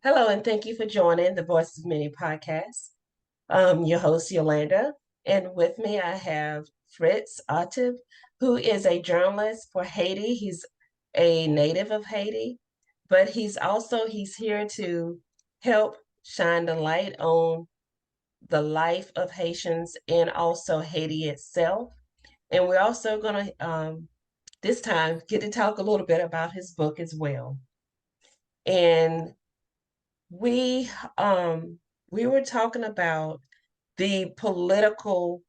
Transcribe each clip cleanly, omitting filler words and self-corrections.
Hello, and thank you for joining the Voices of Many podcast. Your host, Yolanda, and with me I have Fritz Octave, who is a journalist for Haiti. He's a native of Haiti, but he's here to help shine the light on the life of Haitians and also Haiti itself. And we're also going to this time get to talk a little bit about his book as well. And we um we were talking about the political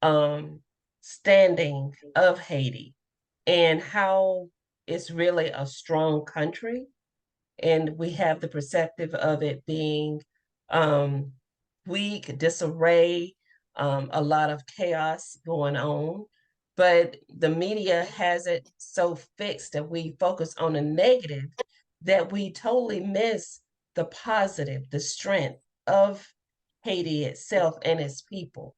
um standing of Haiti and how it's really a strong country, and we have the perspective of it being um weak, disarray, a lot of chaos going on, but the media has it so fixed that we focus on the negative that we totally miss the positive, the strength of Haiti itself and its people.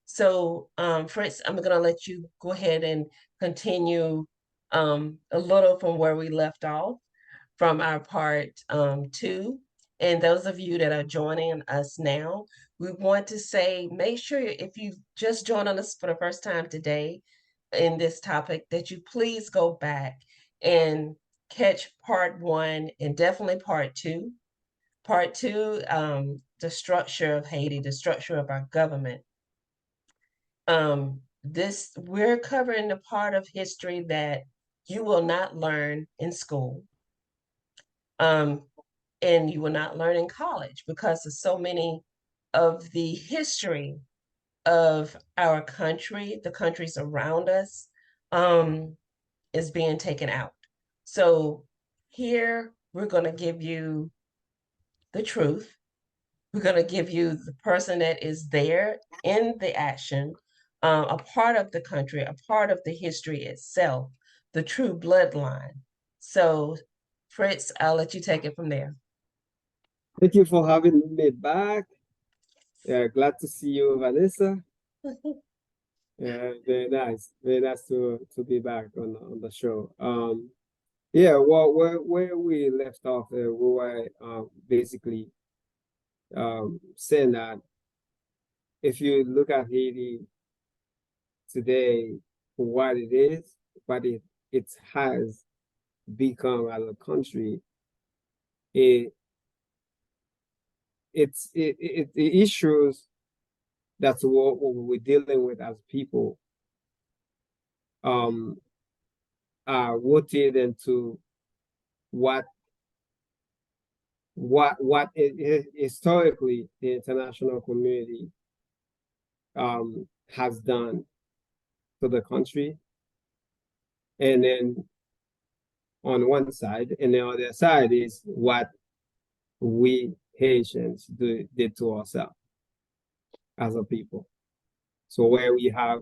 So, Fritz, I'm going to let you go ahead and continue a little from where we left off from our part two. And those of you that are joining us now, we want to say make sure if you just joined us for the first time today in this topic, that you please go back and catch part one and definitely part two. Part two, the structure of Haiti, the structure of our government. This we're covering the part of history that you will not learn in school, and you will not learn in college because of so many of the history of our country, the countries around us, um, is being taken out. So here we're going to give you the truth. We're going to give you the person that is there in the action, a part of the country, a part of the history itself, the true bloodline. So, Fritz, I'll let you take it from there. Thank you for having me back. Yeah, glad to see you, Vanessa. Yeah, very nice. Very nice to be back on the show. Yeah, well, where we left off, we were basically saying that if you look at Haiti today for what it is, what it has become as a country, it it the issues that's what we're dealing with as people um are rooted into what historically the international community has done to the country, and then on one side, and the other side is what we Haitians did to ourselves as a people. So where we have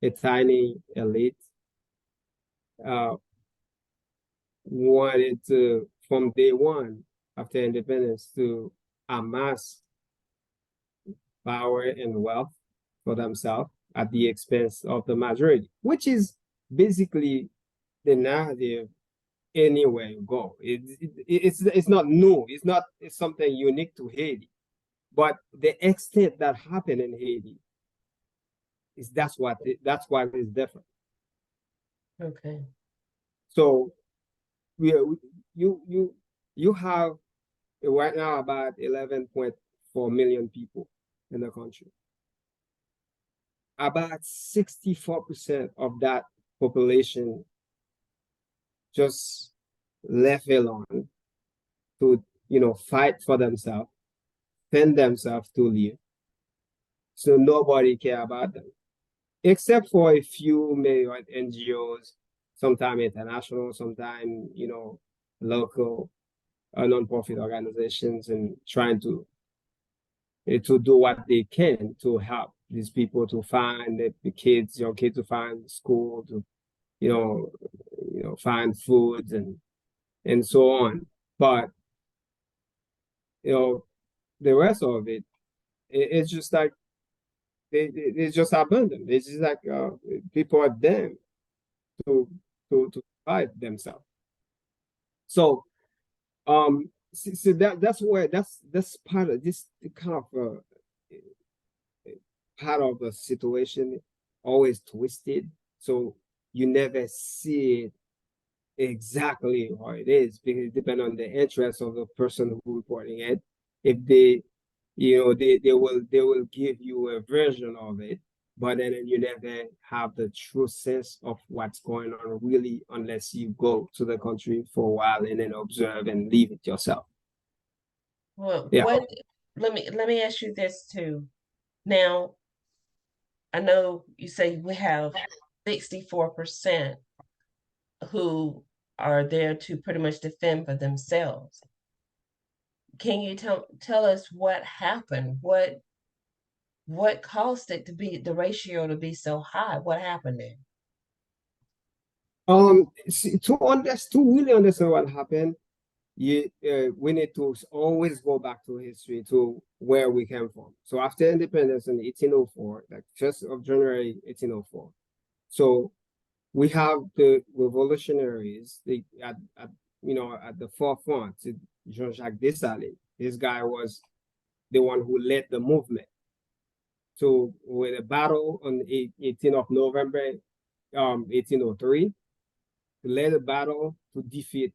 a tiny elite uh, wanted to, from day one after independence, to amass power and wealth for themselves at the expense of the majority, which is basically the narrative anywhere you go. It's not new. It's something unique to Haiti. But the extent that happened in Haiti is that's why it's different. Okay. So we you have right now about 11.4 million people in the country. About 64% of that population just left alone to fight for themselves, fend themselves to live. So nobody care about them, except for a few maybe NGOs, sometimes international, sometimes local non-profit organizations, and trying to do what they can to help these people to find the kids, young kids to find school, to find food and so on. But the rest of it's just like it's just abandoned. It's just like people are them to fight themselves. So so that's where that's part of this kind of part of the situation, always twisted. So you never see it exactly how it is, because it depends on the interest of the person who reporting it. If they, they will give you a version of it, but then you never have the true sense of what's going on really, unless you go to the country for a while and then observe and leave it yourself. Well, Yeah. what let me ask you this too. Now, I know you say we have 64% who are there to pretty much defend for themselves. Can you tell us what happened? What caused it to be the ratio to be so high? What happened there? To really understand what happened, we need to always go back to history, to where we came from. So after independence in 1804, like 1st of January 1804, so we have the revolutionaries, at the forefront. Jean-Jacques Dessalines, this guy was the one who led the movement. So with a battle on 18th of November, 1803, led a battle to defeat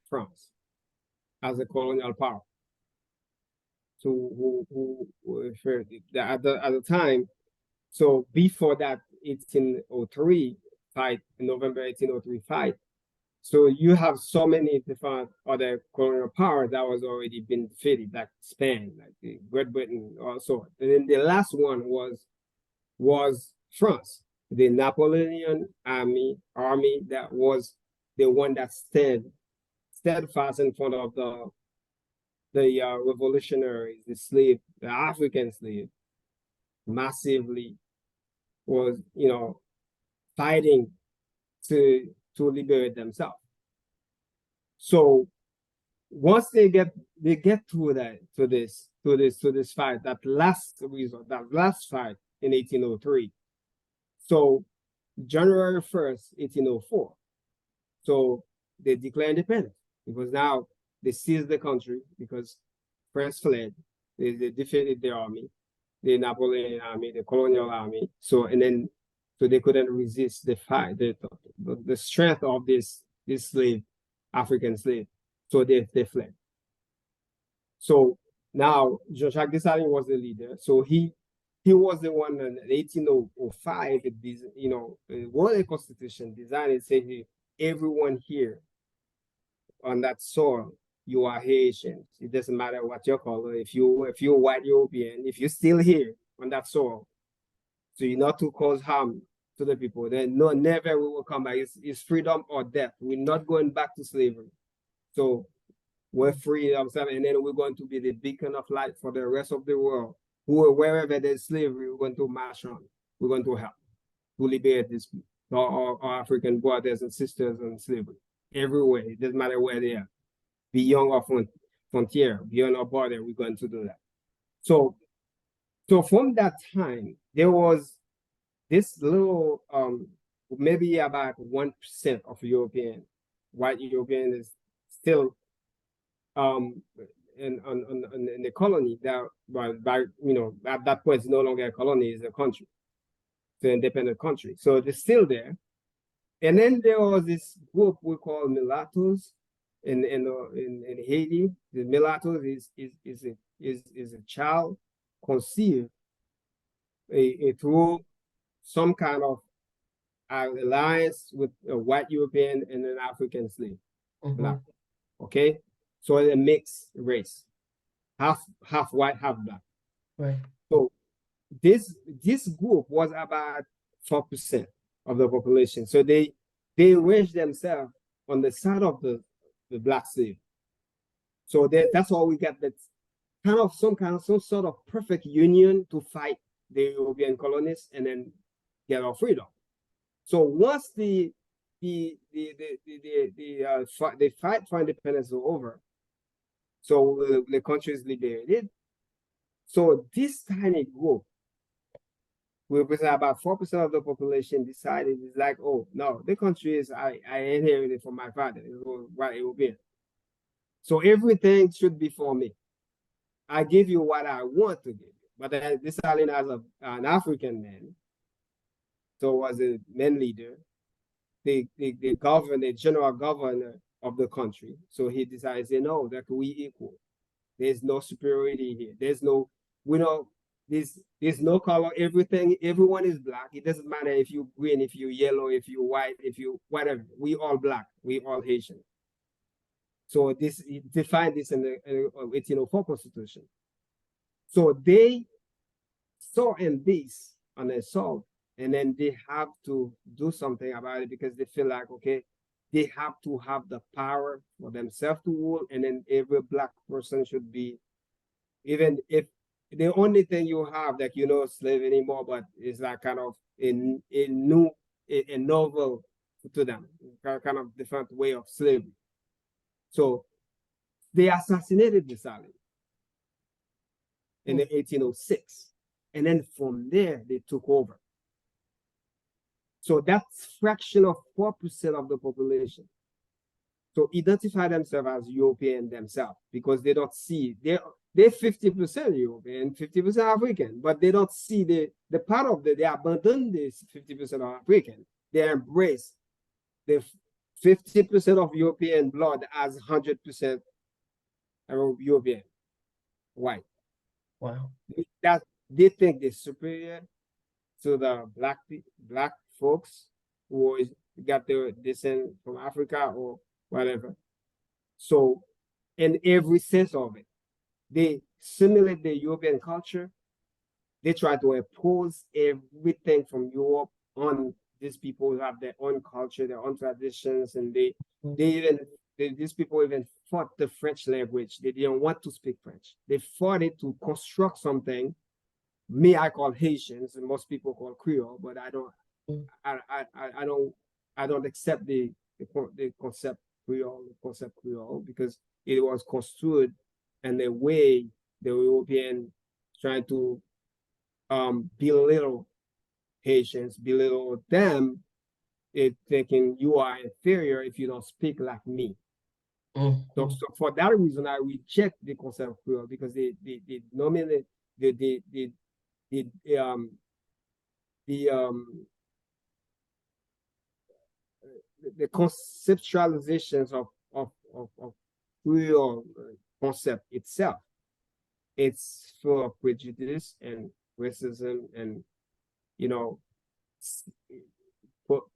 France as a colonial power. So at the time, so before that 1803 fight, November 1803 fight, so you have so many different other colonial powers that was already been defeated, like Spain, like the Great Britain, also. And then the last one was France, the Napoleonian army that was the one that steadfast in front of the revolutionaries, the African slave, massively was, fighting to liberate themselves. So once they get through this fight, that last fight in 1803. So January 1st, 1804. So they declare independence, because now they seized the country, because France fled. They defeated the army, the Napoleonian army, the colonial army. So they couldn't resist the fight, the strength of this African slave. So they fled. So now Jean-Jacques Dessalines was the leader. So he was the one in 1805. Wrote a constitution designed and said, everyone here on that soil, you are Haitians. It doesn't matter what your color. If you're white European, if you're still here on that soil, so you're not to cause harm to the people, then no, never we will come back. It's freedom or death. We're not going back to slavery. So we're free ourselves, and then we're going to be the beacon of light for the rest of the world. Wherever there's slavery, we're going to march on. We're going to help to liberate these people, our African brothers and sisters in slavery. Everywhere, it doesn't matter where they are. Beyond our frontier, beyond our border, we're going to do that. So from that time, there was this little, maybe about 1% of white European is still in the colony, that at that point it's no longer a colony, it's a country. It's an independent country. So they're still there. And then there was this group we call mulattoes in Haiti. The mulattoes is a child conceived through some kind of alliance with a white European and an African slave. Black. Okay, so a mixed race, half white, half black. Right. So this group was about 4% of the population. So they raised themselves on the side of the black slave. So that's why we got that some sort of perfect union to fight the European colonists and then get our freedom. So once the fight for independence is over, so the country is liberated. So this tiny group, we represent about 4% of the population, decided it's like, oh no, the country is I inherited from my father, it was white European. So everything should be for me. I give you what I want to give you. But this island as an African man, so was a man leader, the governor, the general governor of the country. So he decided, say, no, that we equal. There's no superiority here. There's no, we don't, there's no color. Everyone is black. It doesn't matter if you green, if you yellow, if you white, if you whatever. We all black. We all Haitian. So this defined this in the 1804 Constitution. So they saw in this an assault, and then they have to do something about it because they feel like, okay, they have to have the power for themselves to rule, and then every black person should be, even if the only thing you have that you know slave anymore, but it's like kind of a novel to them, kind of different way of slavery. So they assassinated the Saleh in the 1806. And then from there, they took over. So that's fraction of 4% of the population. So identify themselves as European themselves because they don't see, they're 50% European, 50% African, but they don't see the part of they abandon this 50% of African. They embrace the 50% of European blood as 100% European, white. Wow. That they think they're superior to the black folks who got their descent from Africa or whatever. So, in every sense of it, they simulate the European culture. They try to impose everything from Europe on these people who have their own culture, their own traditions, and these people even fought the French language. They didn't want to speak French. They fought it to construct something. Me, I call Haitians, and most people call Creole, but I don't accept the concept Creole because it was construed in the way the European trying to belittle Haitians, belittle them, thinking you are inferior if you don't speak like me. So for that reason, I reject the concept of Creole because they nominate the conceptualizations of Creole concept itself. It's full of prejudice and racism, and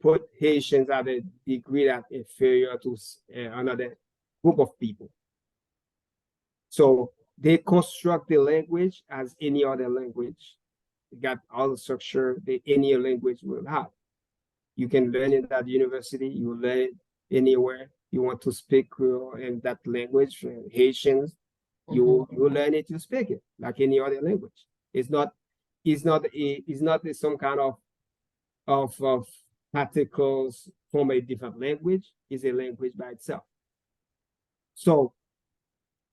put Haitians at a degree that inferior to another group of people. So they construct the language as any other language. They got all the structure that any language will have. You can learn it at university, you learn it anywhere. You want to speak Creole in that language, Haitians, you learn it, you speak it like any other language. It's not some kind of particles from a different language. It's a language by itself. So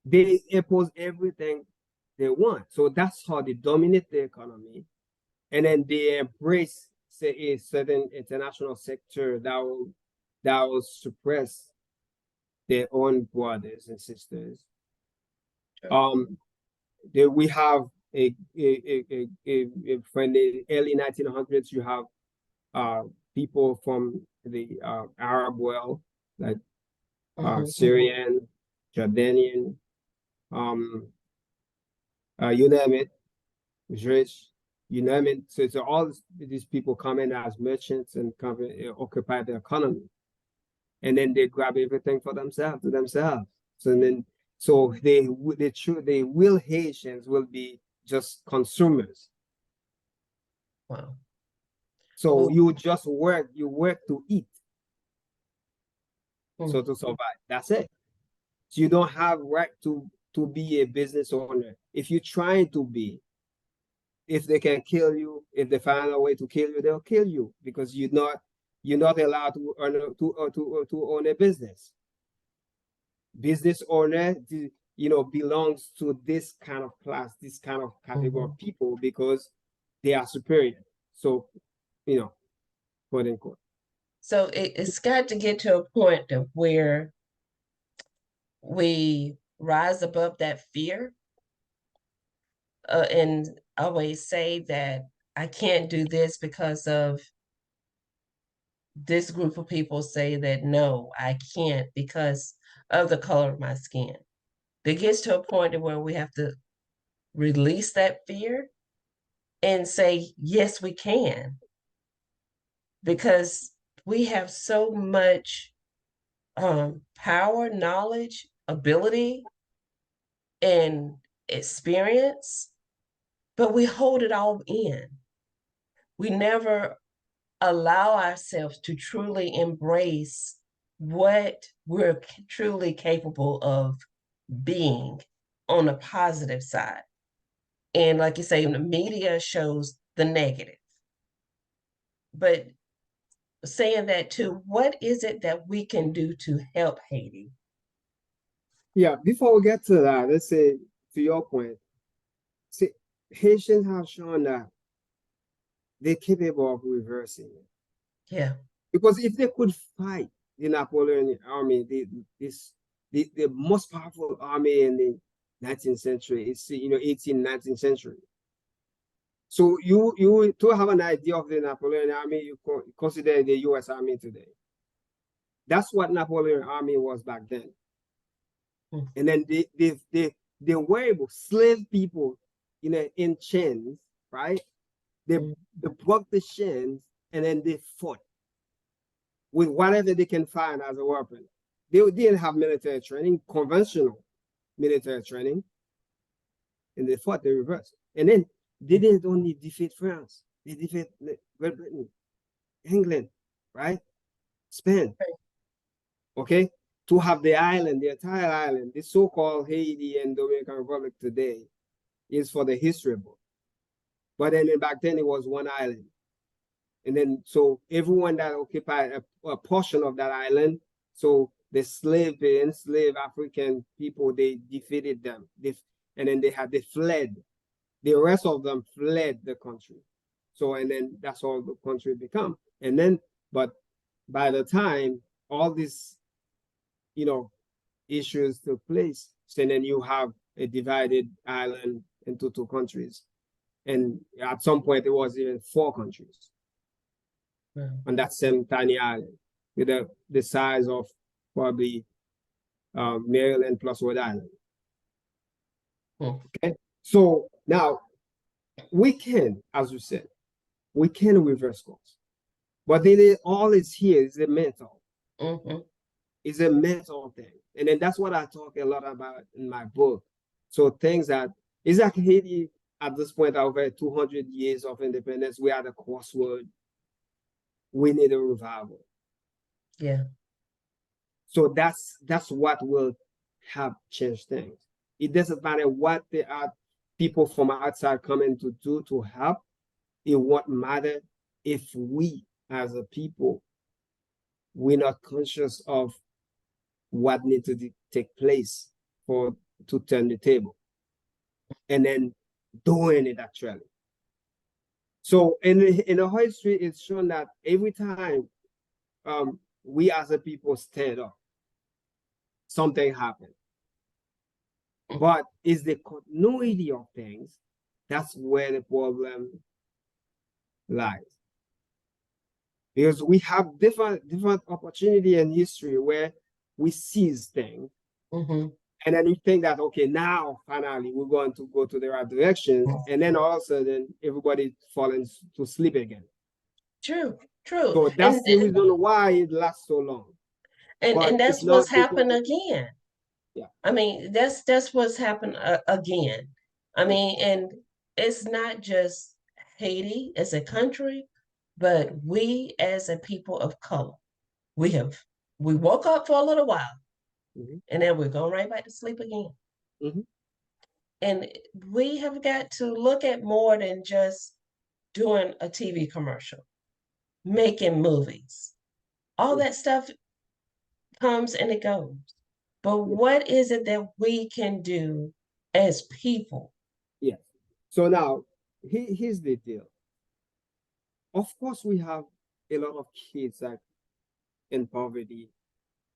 they impose everything they want. So that's how they dominate the economy. And then they embrace, say, a certain international sector that will suppress their own brothers and sisters. Sure. We have from the early 1900s, you have people from the Arab world, like Syrian, Jordanian, you name it, Jewish, you name it. So all these people come in as merchants and come occupy the economy, and then they grab everything for themselves to themselves. So the real Haitians will be just consumers. Wow. So you just work to eat. So to survive, that's it. So you don't have right to be a business owner. If you're trying to be, if they can kill you, if they find a way to kill you, they'll kill you because you're not allowed to own a business. Business owner, belongs to this kind of class, this kind of category of people because they are superior. So, quote unquote. So it's got to get to a point of where we rise above that fear and always say that I can't do this because of this group of people say that no, I can't because of the color of my skin. It gets to a point where we have to release that fear and say, yes, we can, because we have so much power, knowledge, ability, and experience, but we hold it all in. We never allow ourselves to truly embrace what we're truly capable of being on a positive side. And like you say, the media shows the negative. But saying that too, what is it that we can do to help Haiti? Yeah, before we get to that, let's say to your point, see, Haitians have shown that they're capable of reversing it. Yeah. Because if they could fight the Napoleonic army, the most powerful army in the 19th century, it's 18th, 19th century. So you to have an idea of the Napoleonic army, you consider the US Army today. That's what Napoleon army was back then. Mm. And then they were able slave people in chains, right? They broke the chains and then they fought with whatever they can find as a weapon. They didn't have military training, conventional military training, and they fought the reverse. And then they didn't only defeat France, they defeat Great Britain, England, right? Spain. Okay? To have the island, the entire island, the so-called Haiti and Dominican Republic today is for the history book. But then back then it was one island. And then so everyone that occupied a portion of that island, so the enslaved African people, they defeated them. And then they fled. The rest of them fled the country. So and then that's all the country become. And then, but by the time all these issues took place, so then you have a divided island into two countries. And at some point it was even four countries. Yeah. On that same tiny island with the size of probably Maryland plus Rhode Island. Okay, so now we can, as you said, we can reverse course, but then all is here is the mental. It's a mental thing, and then that's what I talk a lot about in my book. So things that is like Haiti at this point, over 200 years of independence, we are at a crossroad. We need a revival. Yeah. So that's what will help change things. It doesn't matter what there are people from outside coming to do to help. It won't matter if we as a people, we're not conscious of what needs to take place to turn the table. And then doing it actually. So in the history, it's shown that every time we as a people stand up, something happens. But is the continuity of things, that's where the problem lies. Because we have different opportunity in history where we seize things. And then you think that, okay, now finally we're going to go to the right direction. And then all of a sudden everybody falling to sleep again. True. So that's the reason why it lasts so long. And that's what's happened again. Yeah. I mean, that's what's happened again. I mean, and it's not just Haiti as a country, but we as a people of color, we woke up for a little while, and then we're going right back to sleep again. And we have got to look at more than just doing a TV commercial, making movies. All that stuff comes and it goes. But what is it that we can do as people? Yes. So now, here's the deal. Of course, we have a lot of kids that in poverty,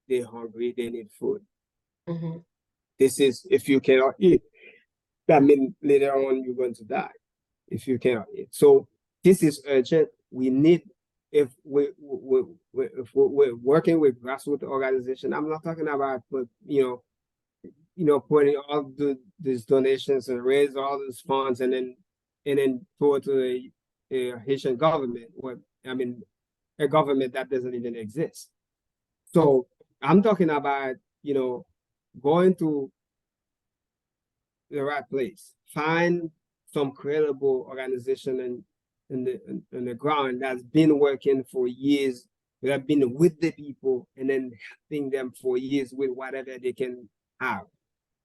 they're hungry, they need food. Mm-hmm. This is if you cannot eat, that means later on you're going to die if you cannot eat. So this is urgent. We need if we're working with grassroots organization. I'm not talking about, but putting all these donations and raise all these funds and then throw it to a Haitian government. A government that doesn't even exist. So I'm talking about going to the right place, find some credible organization in the ground that's been working for years, that have been with the people, and then helping them for years with whatever they can have,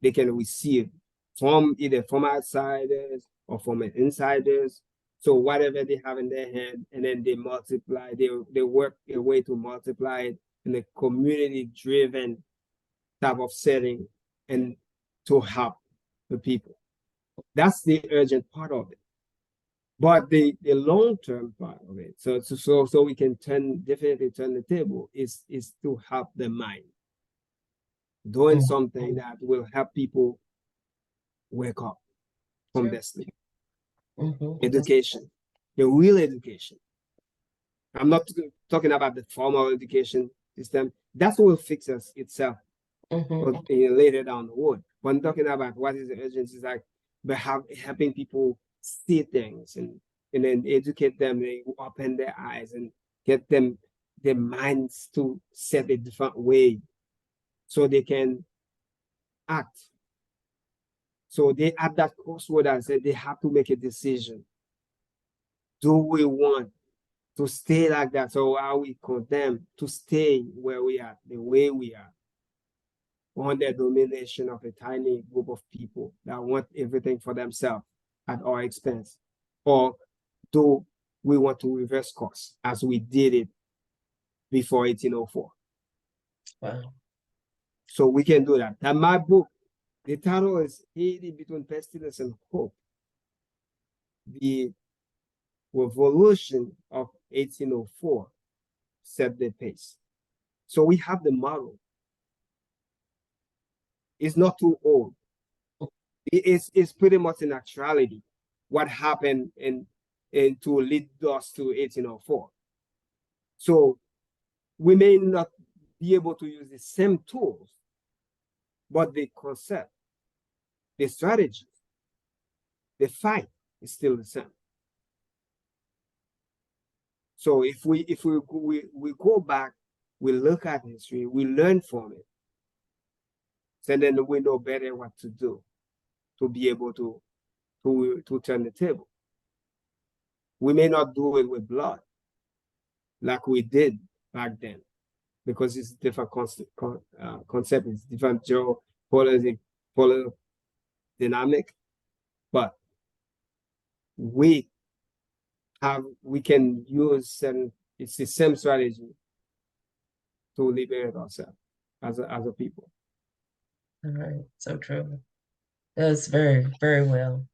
they can receive from either from outsiders or from insiders. So whatever they have in their hand, and then they multiply, they work a way to multiply it in a community-driven type of setting and to help the people. That's the urgent part of it. But the long-term part of it, so we can definitely turn the table, is to help the mind. Doing something that will help people wake up from their sleep. Education, the real education. I'm not talking about the formal education system. That will fix itself later down the road. But I'm talking about what is the urgency, is like helping people see things and then educate them, they open their eyes and get them their minds to set a different way so they can act. So they at that crossroad, I said they have to make a decision. Do we want to stay like that? So are we condemned to stay where we are, the way we are, under domination of a tiny group of people that want everything for themselves at our expense? Or do we want to reverse course as we did it before 1804? Wow. So we can do that. And my book, the title is Haiti Between Pestilence and Hope. The revolution of 1804 set the pace. So we have the model. It's not too old. It's pretty much in actuality what happened in to lead us to 1804. So we may not be able to use the same tools, but the concept, the strategy, the fight is still the same. So if we go back, we look at history, we learn from it, and then we know better what to do to be able to turn the table. We may not do it with blood like we did back then, because it's a different concept, it's different geopolitical dynamic, but we can use it's the same strategy to liberate ourselves as a people. All right, so true. That's very, very well.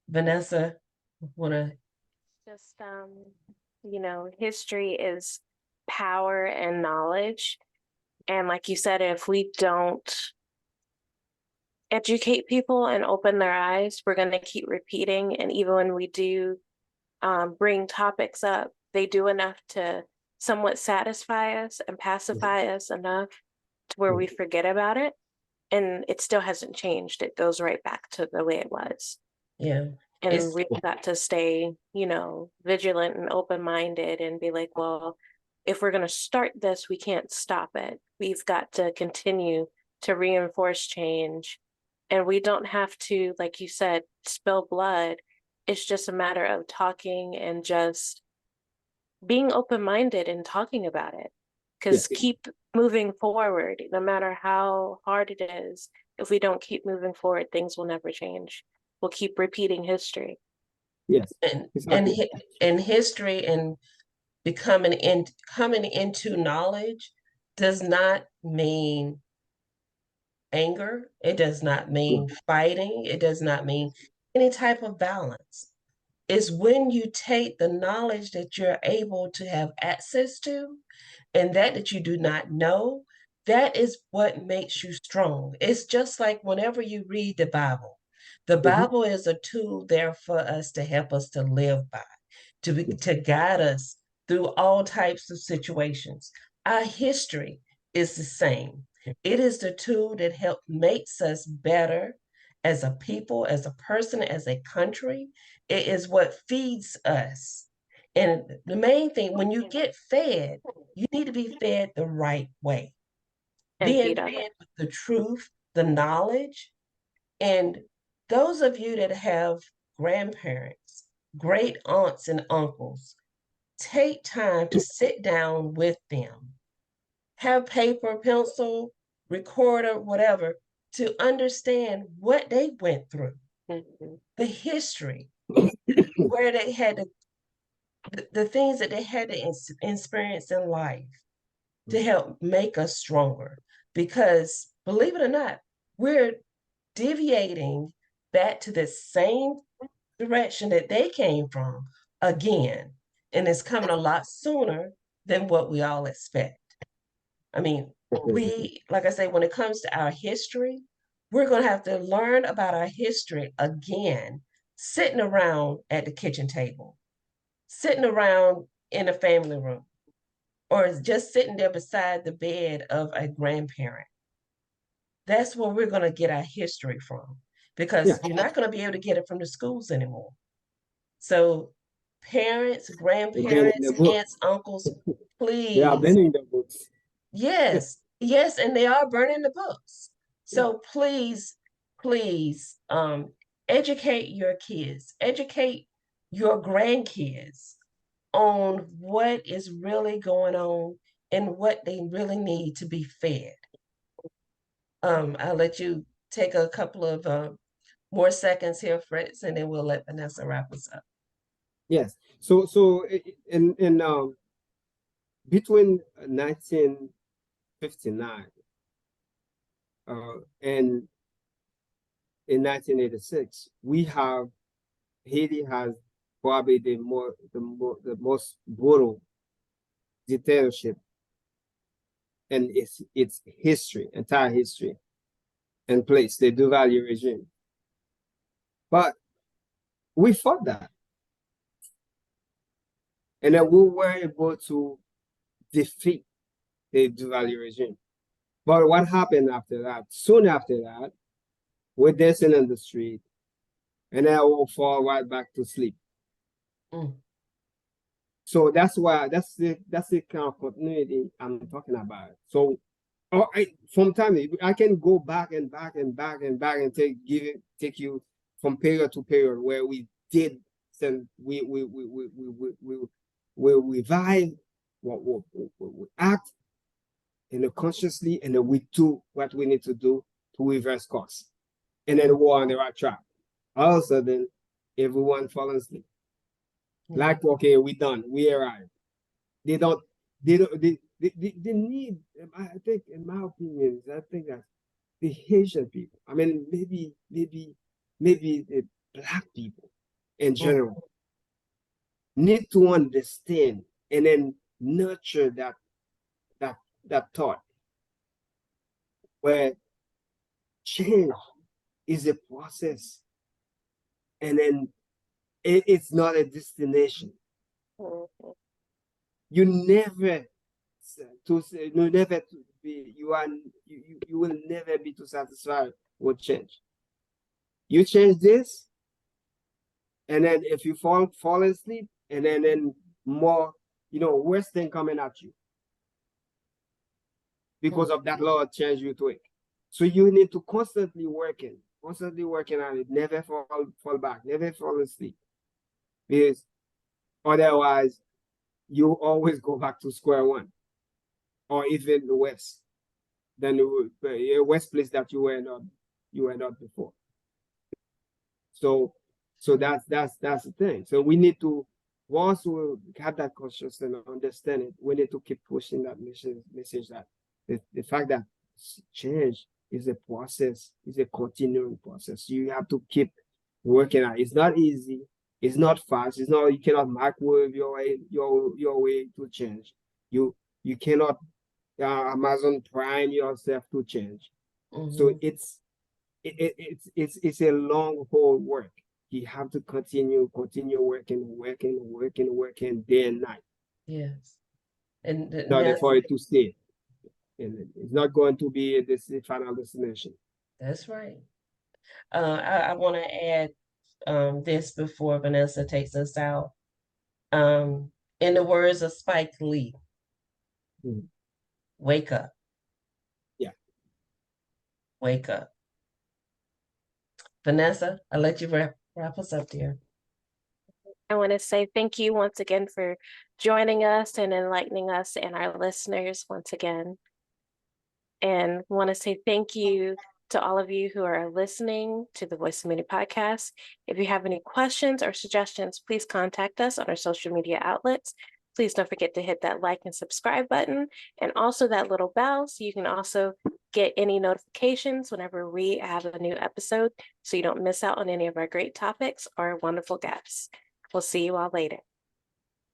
Vanessa, wanna Just history is power and knowledge. And like you said, if we don't educate people and open their eyes, we're going to keep repeating. And even when we do bring topics up, they do enough to somewhat satisfy us and pacify us enough to where we forget about it. And it still hasn't changed. It goes right back to the way it was. Yeah. And we've got to stay, vigilant and open-minded and be like, well, if we're going to start this, we can't stop it. We've got to continue to reinforce change. And we don't have to, like you said, spill blood. It's just a matter of talking and just being open-minded and talking about it. Because keep moving forward, no matter how hard it is. If we don't keep moving forward, things will never change. We'll keep repeating history. Yes. And history and coming into knowledge does not mean anger. It does not mean fighting. It does not mean any type of violence. It's when you take the knowledge that you're able to have access to and that you do not know, that is what makes you strong. It's just like whenever you read the Mm-hmm. Bible is a tool there for us to help us to live by, to guide us through all types of situations. Our history is the same. It is the tool that helps makes us better as a people, as a person, as a country. It is what feeds us. And the main thing, when you get fed, you need to be fed the right way. And Being feed others. fed with the truth, the knowledge, and those of you that have grandparents, great aunts and uncles, take time to sit down with them. Have paper, pencil, recorder, whatever, to understand what they went through, the history, where they had the things that they had to experience in life to help make us stronger. Because believe it or not, we're deviating back to the same direction that they came from again. And it's coming a lot sooner than what we all expect. I mean, like I say, when it comes to our history, we're going to have to learn about our history again, sitting around at the kitchen table, sitting around in a family room, or just sitting there beside the bed of a grandparent. That's where we're going to get our history from, because you're not going to be able to get it from the schools anymore. So parents, grandparents, aunts, uncles, please. They are burning the books. Yes, yes, and they are burning the books. So please, please, educate your kids, educate your grandkids on what is really going on and what they really need to be fed. I'll let you take a couple of more seconds here, Fritz, and then we'll let Vanessa wrap us up. Yes. So in between 1959 and in 1986, Haiti has probably the most brutal dictatorship in its history, entire history, in place, the Duvalier regime. But we fought that. And then we were able to defeat the Duvalier regime. But what happened after that? Soon after that, we're dancing in the street, and then we'll fall right back to sleep. So that's the kind of continuity I'm talking about. So from time I can go back and back and back and back and take you from period to period where we did and we revive, we act, and consciously, and then we do what we need to do to reverse course, and then we're on the right track. All of a sudden, everyone falls asleep. Like, okay, we done, we arrived. They need, I think, in my opinion, I think that the Haitian people, I mean, maybe the Black people in general, need to understand and then nurture that thought where change is a process, and then it's not a destination. You never will never be too satisfied with change. You change this, and then if you fall asleep, and then more, worse thing coming at you because of that law of change you tweak. So you need to constantly working on it, never fall back, never fall asleep. Because otherwise you always go back to square one, or even the worse than the worst place that you were not before. So that's the thing. So we need to, once we have that consciousness and understand it, we need to keep pushing that message that the fact that change is a process, is a continuing process. You have to keep working on it. It's not easy. It's not fast. It's not, you cannot microwave your way to change. You cannot Amazon Prime yourself to change. So Mhm. it's a long haul work. You have to continue working day and night Yes. And in order that's for it to stay. And it's not going to be this final destination. that's right. I want to add this before Vanessa takes us out. In the words of Spike Lee, Mhm. wake up, Yeah. wake up. Vanessa, I'll let you wrap us up, dear. I want to say thank you once again for joining us and enlightening us and our listeners once again. And want to say thank you to all of you who are listening to the Voice of Many podcast. If you have any questions or suggestions, please contact us on our social media outlets. Please don't forget to hit that like and subscribe button and also that little bell so you can also get any notifications whenever we have a new episode so you don't miss out on any of our great topics or wonderful guests. We'll see you all later.